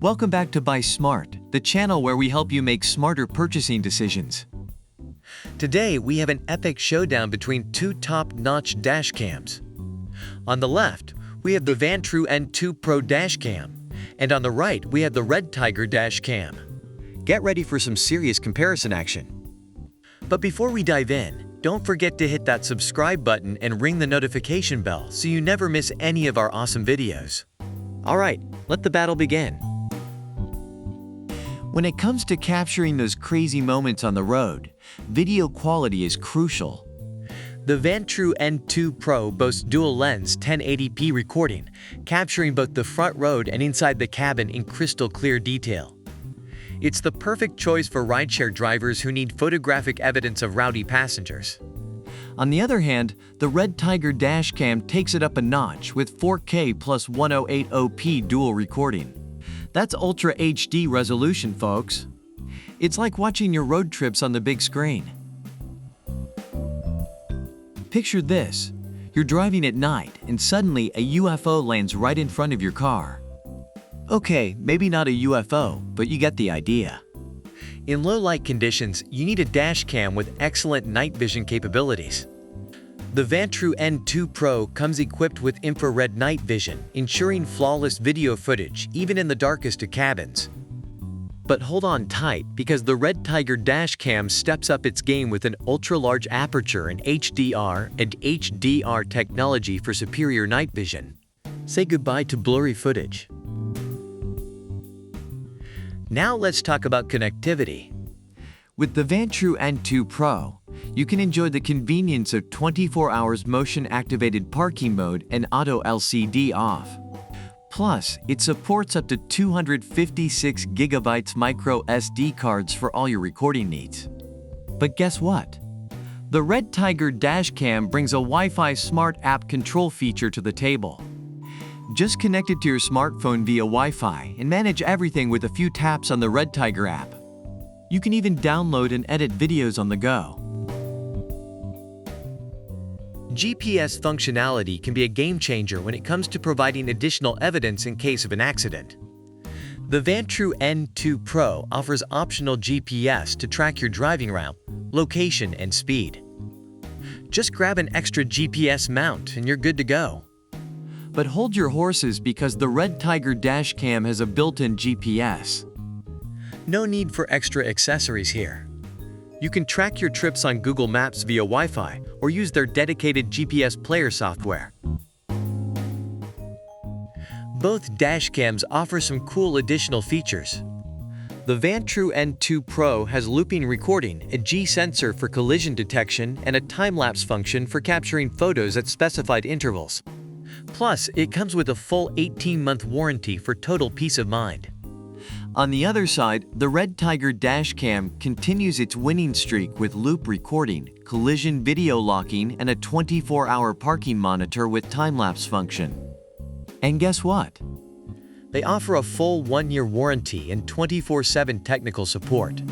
Welcome back to Buy Smart, the channel where we help you make smarter purchasing decisions. Today, we have an epic showdown between two top-notch dash cams. On the left, we have the Vantrue N2 Pro dash cam, and on the right, we have the REDTIGER dash cam. Get ready for some serious comparison action. But before we dive in, don't forget to hit that subscribe button and ring the notification bell so you never miss any of our awesome videos. Alright, let the battle begin. When it comes to capturing those crazy moments on the road, video quality is crucial. The Vantrue N2 Pro boasts dual-lens 1080p recording, capturing both the front road and inside the cabin in crystal clear detail. It's the perfect choice for rideshare drivers who need photographic evidence of rowdy passengers. On the other hand, the REDTIGER dashcam takes it up a notch with 4K plus 1080p dual recording. That's Ultra HD resolution, folks. It's like watching your road trips on the big screen. Picture this. You're driving at night and suddenly a UFO lands right in front of your car. Okay, maybe not a UFO, but you get the idea. In low light conditions, you need a dash cam with excellent night vision capabilities. The Vantrue N2 Pro comes equipped with infrared night vision, ensuring flawless video footage even in the darkest of cabins. But hold on tight, because the REDTIGER dashcam steps up its game with an ultra-large aperture and HDR technology for superior night vision. Say goodbye to blurry footage. Now let's talk about connectivity. With the Vantrue N2 Pro, you can enjoy the convenience of 24 hours motion-activated parking mode and auto LCD off. Plus, it supports up to 256 GB micro SD cards for all your recording needs. But guess what? The REDTIGER dashcam brings a Wi-Fi smart app control feature to the table. Just connect it to your smartphone via Wi-Fi and manage everything with a few taps on the REDTIGER app. You can even download and edit videos on the go. GPS functionality can be a game-changer when it comes to providing additional evidence in case of an accident. The Vantrue N2 Pro offers optional GPS to track your driving route, location, and speed. Just grab an extra GPS mount and you're good to go. But hold your horses, because the REDTIGER dashcam has a built-in GPS. No need for extra accessories here. You can track your trips on Google Maps via Wi-Fi or use their dedicated GPS player software. Both dashcams offer some cool additional features. The Vantrue N2 Pro has looping recording, a G sensor for collision detection, and a time-lapse function for capturing photos at specified intervals. Plus, it comes with a full 18-month warranty for total peace of mind. On the other side, the REDTIGER dashcam continues its winning streak with loop recording, collision video locking, and a 24-hour parking monitor with time-lapse function. And guess what? They offer a full 1-year warranty and 24/7 technical support.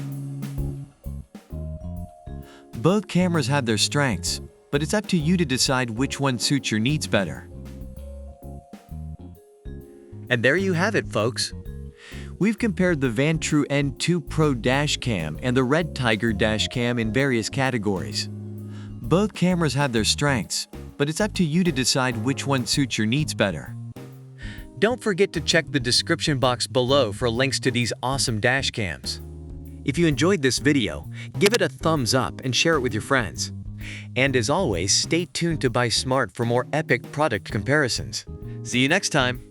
Both cameras have their strengths, but it's up to you to decide which one suits your needs better. And there you have it, folks. We've compared the Vantrue N2 Pro dashcam and the REDTIGER dashcam in various categories. Both cameras have their strengths, but it's up to you to decide which one suits your needs better. Don't forget to check the description box below for links to these awesome dashcams. If you enjoyed this video, give it a thumbs up and share it with your friends. And as always, stay tuned to Buy Smart for more epic product comparisons. See you next time!